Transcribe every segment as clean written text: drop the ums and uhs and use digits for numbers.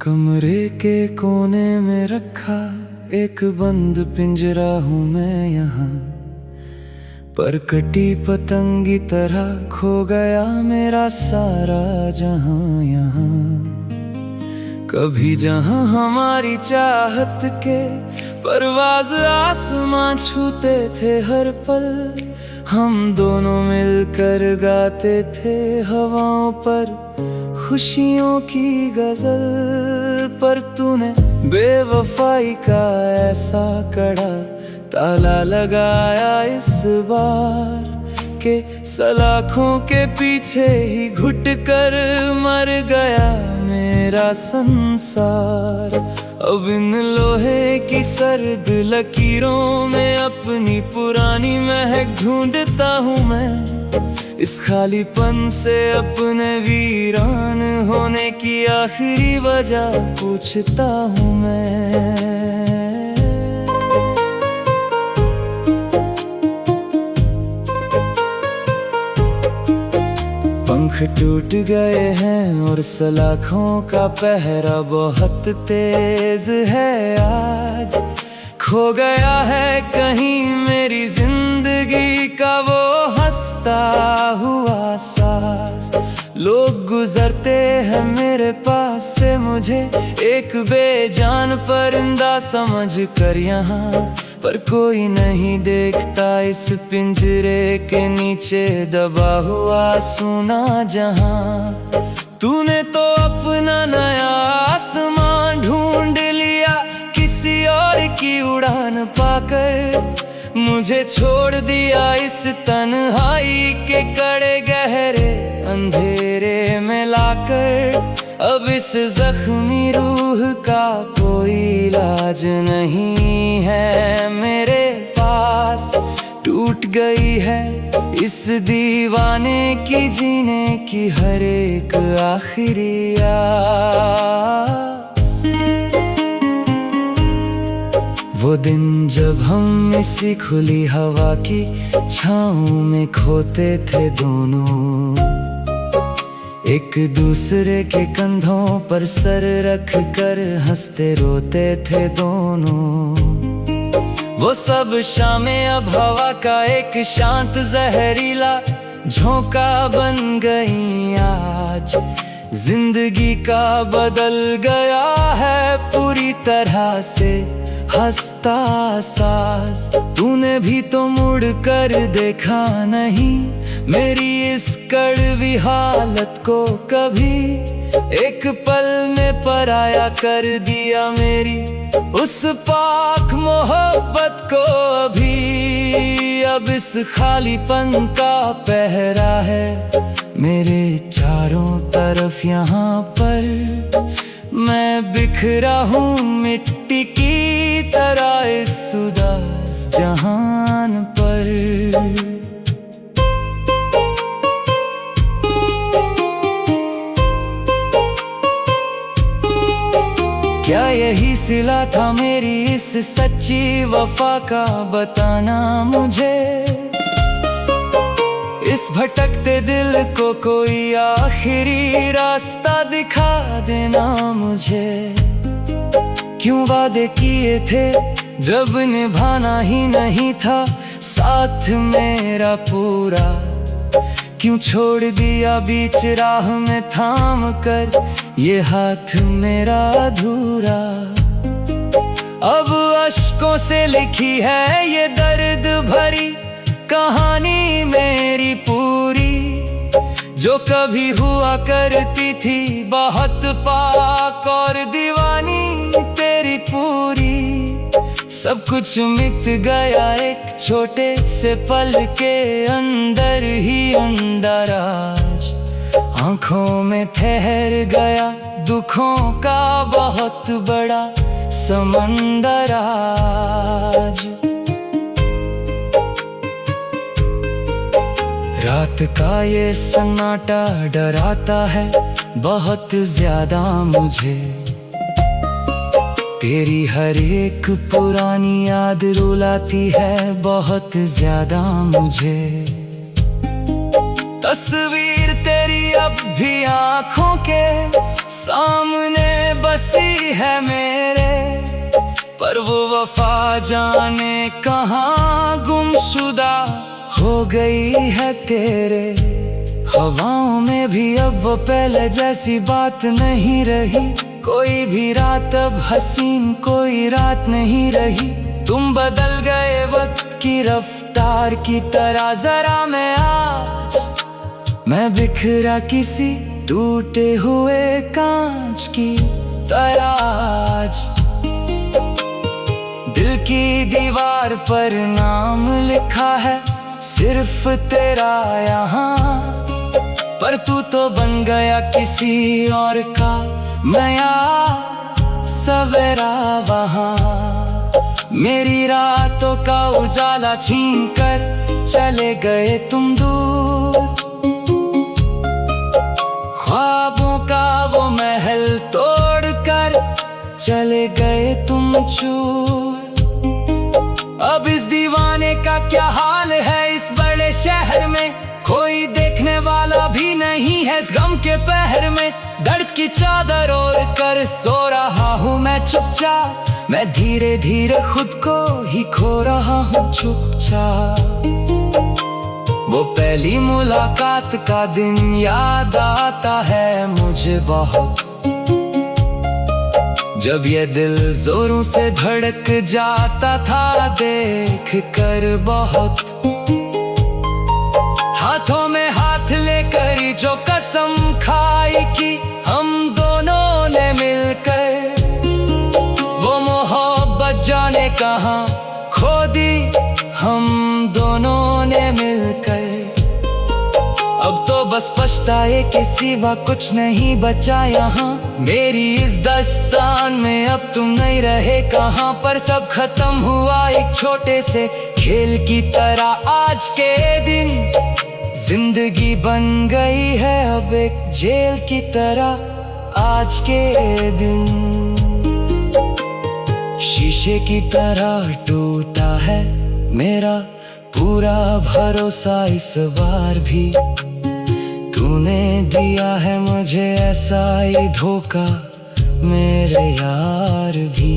कमरे के कोने में रखा एक बंद पिंजरा हूँ मैं यहाँ, पर कटी पतंगी तरह खो गया मेरा सारा जहाँ यहाँ। कभी जहाँ हमारी चाहत के परवाज़ आसमां छूते थे हर पल, हम दोनों मिलकर गाते थे हवाओं पर खुशियों की गजल। पर तूने बेवफाई का ऐसा कड़ा ताला लगाया इस बार के सलाखों के पीछे ही घुट कर मर गया मेरा संसार। अब इन लोहे की सर्द लकीरों में अपनी पुरानी महक ढूंढता हूँ मैं, इस खालीपन से अपने वीरान होने की आखिरी वजह पूछता हूँ मैं। पंख टूट गए हैं और सलाखों का पहरा बहुत तेज है आज। खो गया है कहीं मेरी जिंदगी का वो हंसता हुआ सांस। लोग गुजरते हैं मेरे पास से मुझे एक बेजान परिंदा समझ कर यहाँ, पर कोई नहीं देखता इस पिंजरे के नीचे दबा हुआ सूना जहाँ। तूने तो अपना नया आसमान ढूंढ लिया किसी और की उड़ान पाकर, मुझे छोड़ दिया इस तन्हाई के कड़े गहरे अंधेरे में लाकर। अब इस जख्मी रूह का कोई इलाज नहीं है मेरे पास। टूट गई है इस दीवाने की जीने की हर एक आखिरी आस। वो दिन जब हम इसी खुली हवा की छाँव में खोते थे दोनों, एक दूसरे के कंधों पर सर रख कर हंसते रोते थे दोनों। वो सब शामें अब हवा का एक शांत जहरीला झोंका बन गई आज। जिंदगी का बदल गया है पूरी तरह से हंसता सांस। तूने भी तो मुड़ कर देखा नहीं मेरी इस कड़वी हालत को कभी, एक पल में पराया कर दिया मेरी उस पाक मोहब्बत को अभी। अब इस खालीपन का पहरा है मेरे चारों तरफ यहाँ पर, मैं बिखरा हूँ मिट्टी की तरह इस उदास जहान पर। क्या यही सिला था मेरी इस सच्ची वफा का, बताना मुझे इस भटकते दिल को कोई आखिरी रास्ता दिखा देना मुझे। क्यों वादे किए थे जब निभाना ही नहीं था साथ मेरा पूरा, क्यों छोड़ दिया बीच राह में थाम कर ये हाथ मेरा अधूरा। अब अश्कों से लिखी है ये दर्द भरी कहानी मेरी पूरी, जो कभी हुआ करती थी बहुत पाक और दीवानी तेरी पूरी। सब कुछ मिट गया एक छोटे से पल के अंदर ही अंदर आज। आँखों में ठहर गया दुखों का बहुत बड़ा समंदर आज। रात का ये सन्नाटा डराता है बहुत ज्यादा मुझे, तेरी हर एक पुरानी याद रुलाती है बहुत ज्यादा मुझे। तस्वीर तेरी अब भी आँखों के सामने बसी है मेरे, पर वो वफा जाने कहाँ गुमशुदा हो गई है तेरे। हवाओं में भी अब वो पहले जैसी बात नहीं रही, कोई भी रात अब हसीन कोई रात नहीं रही। तुम बदल गए वक्त की रफ्तार की तरह, जरा मैं आज मैं बिखरा किसी टूटे हुए कांच की तरह। आज दिल की दीवार पर नाम लिखा है सिर्फ तेरा यहाँ, पर तू तो बन गया किसी और का नया सवेरा वहाँ। मेरी रातों का उजाला छीन कर चले गए तुम दूर, ख्वाबों का वो महल तोड़ कर चले गए तुम चूर। अब इस दीवाने का क्या हाल है इस बड़े शहर में, कोई देखने वाला भी नहीं है इस गम के पहर में। दर्द की चादर ओढ़ कर सो रहा हूँ मैं चुपचाप, मैं धीरे धीरे खुद को ही खो रहा हूँ चुपचाप। वो पहली मुलाकात का दिन याद आता है मुझे बहुत, जब ये दिल जोरों से धड़क जाता था देख कर बहुत। हाथों में हाथ लेकर जो कसम खाई कि हम दोनों ने मिलकर, वो मोहब्बत जाने कहाँ खो दी हम दोनों ने मिलकर। अब तो बस पछताए के सिवा कुछ नहीं बचा यहाँ, मेरी इस दस्तान में अब तुम नहीं रहे कहाँ पर। सब खत्म हुआ एक छोटे से खेल की तरह, आज के दिन जिंदगी बन गई है अब एक जेल की तरह। आज के दिन शीशे की तरह टूटा है मेरा पूरा भरोसा, इस बार भी तूने दिया है मुझे ऐसा ही धोखा मेरे यार भी।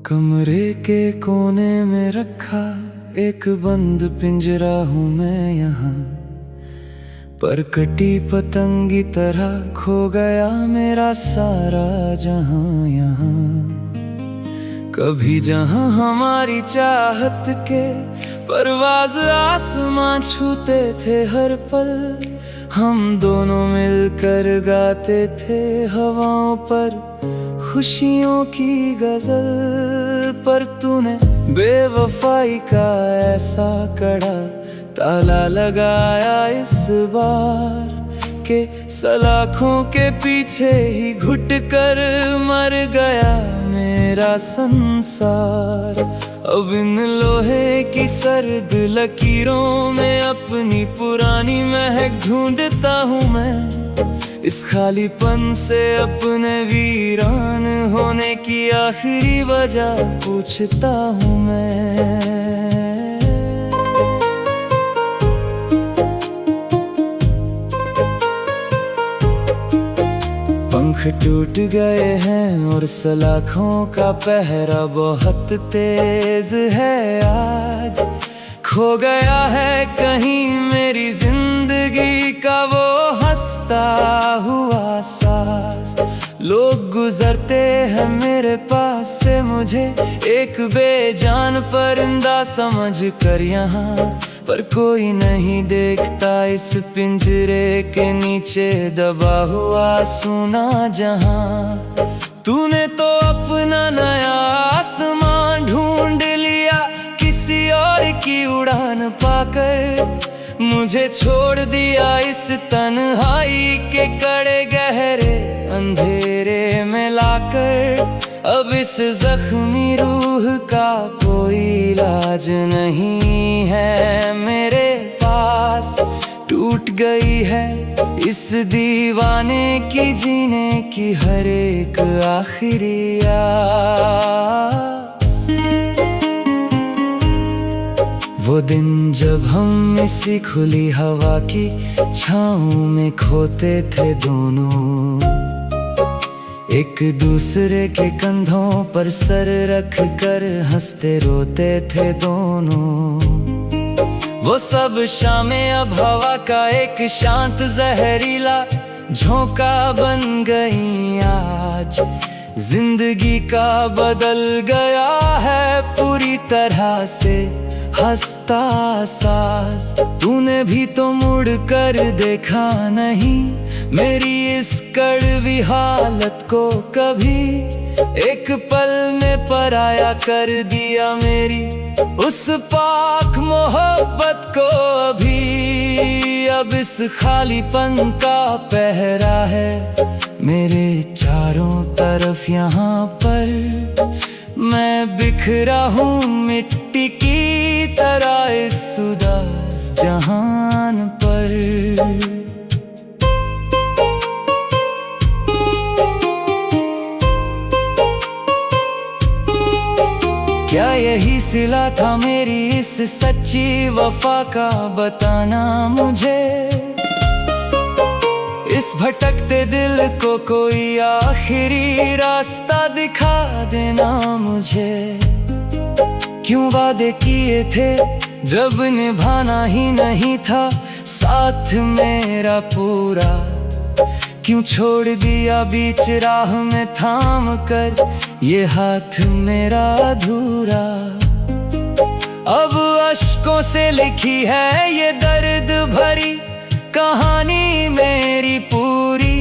कमरे के कोने में रखा एक बंद पिंजरा हूँ मैं यहाँ, पर कटी पतंगी तरह खो गया मेरा सारा जहां यहाँ। कभी जहां हमारी चाहत के परवाज़ आसमां छूते थे हर पल, हम दोनों मिलकर गाते थे हवाओं पर खुशियों की गजल। पर तूने बेवफाई का ऐसा कड़ा ताला लगाया इस बार के सलाखों के पीछे ही घुट कर मर गया मेरा संसार। अब इन लोहे की सर्द लकीरों में अपनी पुरानी महक ढूंढता हूँ मैं, इस खालीपन से अपने वीरान होने की आखिरी वजह पूछता हूँ मैं। पंख टूट गए हैं और सलाखों का पहरा बहुत तेज है आज। खो गया है कहीं मेरी जिंदगी का वो हंसता हुआ सांस। लोग गुजरते हैं मेरे पास से मुझे एक बेजान परिंदा समझ कर यहाँ, पर कोई नहीं देखता इस पिंजरे के नीचे दबा हुआ सुना जहां। तूने तो अपना नया आसमान ढूंढ लिया किसी और की उड़ान पाकर, मुझे छोड़ दिया इस तन्हाई के कड़े गहरे अंधेरे में लाकर। अब इस जख्मी रूह का कोई इलाज नहीं है मेरे पास। टूट गई है इस दीवाने की जीने की हर एक आखिरी आस। वो दिन जब हम इसी खुली हवा की छाँव में खोते थे दोनों, एक दूसरे के कंधों पर सर रख कर हंसते रोते थे दोनों। वो सब शामें अब हवा का एक शांत जहरीला झोंका बन गई आज। जिंदगी का बदल गया है पूरी तरह से हंसता सांस। तूने भी तो मुड़ कर देखा नहीं मेरी इस कड़वी हालत को कभी। एक पल में पराया कर दिया मेरी उस पाक मोहब्बत को अभी। अब इस खालीपन का पहरा है मेरे चारों तरफ यहाँ पर। मैं बिखरा हूँ मिट्टी की तरह इस उदास जहान पर। क्या यही सिला था मेरी इस सच्ची वफा का, बताना मुझे। इस भटकते दिल को कोई आखिरी रास्ता दिखा देना मुझे। क्यों वादे किए थे जब निभाना ही नहीं था साथ मेरा पूरा। क्यों छोड़ दिया बीच राह में थाम कर ये हाथ मेरा अधूरा। अब अश्कों से लिखी है ये दर्द भरी कहानी मेरी पूरी,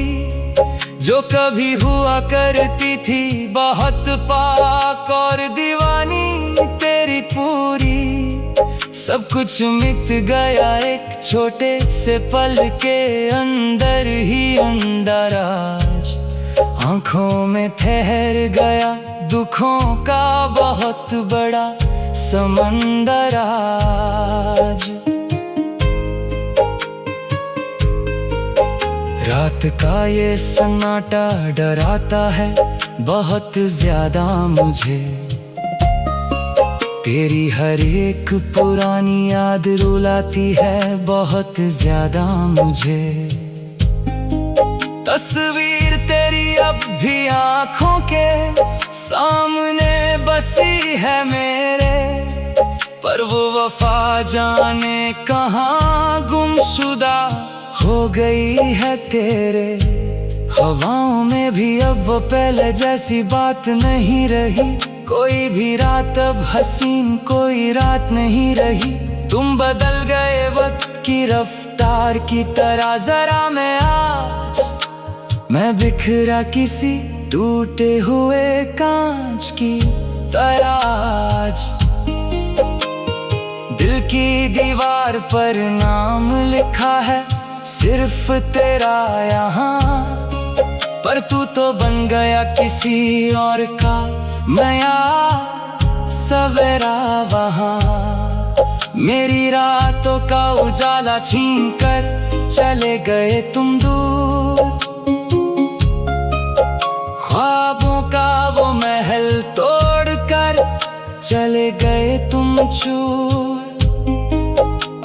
जो कभी हुआ करती थी बहुत पाक और दीवानी तेरी पूरी। सब कुछ मिट गया एक छोटे से पल के अंदर ही अंदर आज। आँखों में ठहर गया दुखों का बहुत बड़ा समंदर आज। रात का ये सन्नाटा डराता है बहुत ज्यादा मुझे। तेरी हर एक पुरानी याद रुलाती है बहुत ज्यादा मुझे। तस्वीर तेरी अब भी आँखों के सामने बसी है मेरे, पर वो वफा जाने कहाँ गुमशुदा हो गई है तेरे। हवाओं में भी अब वो पहले जैसी बात नहीं रही। कोई भी रात अब हसीन कोई रात नहीं रही। तुम बदल गए वक्त की रफ्तार की तरह जरा मैं आज। मैं बिखरा किसी टूटे हुए कांच की तरह आज। दिल की दीवार पर नाम लिखा है सिर्फ तेरा यहाँ, पर तू तो बन गया किसी और का। मैं सवेरा वहाँ मेरी रातों का उजाला छीन कर चले गए तुम दूर। ख्वाबों का वो महल तोड़ कर चले गए तुम चूर।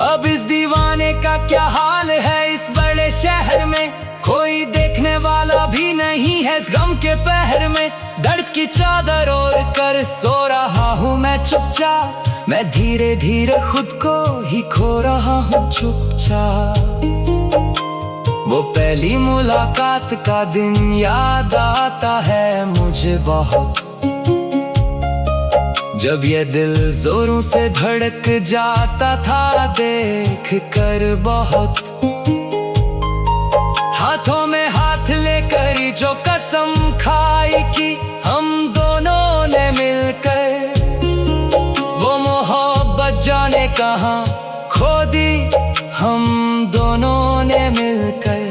अब इस दीवाने का क्या हाल है इस बड़े शहर में। कोई देखने वाला भी नहीं है इस गम के पहर में। दर्द की चादर ओढ़ कर सो रहा हूँ मैं चुपचाप। मैं धीरे धीरे खुद को ही खो रहा हूँ चुपचाप। वो पहली मुलाकात का दिन याद आता है मुझे बहुत, जब ये दिल जोरों से धड़क जाता था देख कर बहुत। हाथों में हाथ लेकर जो कसम खाई कि हम दोनों ने मिलकर, वो मोहब्बत जाने कहाँ खो दी हम दोनों ने मिलकर।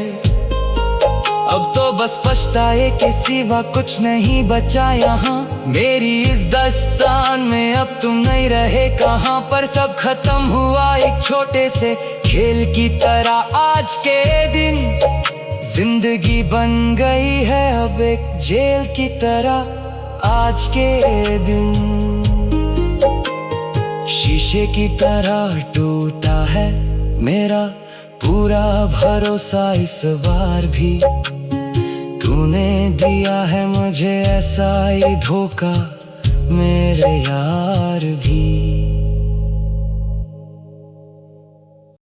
अब तो बस बस पछताए के सिवा कुछ नहीं बचा यहाँ। मेरी इस दास्तान में अब तुम नहीं रहे कहाँ, पर सब खत्म हुआ एक छोटे से खेल की तरह। आज के दिन जिंदगी बन गई है अब एक जेल की तरह। आज के दिन शीशे की तरह टूटा है मेरा पूरा भरोसा। इस बार भी तूने दिया है मुझे ऐसा ही धोखा, मेरे यार भी।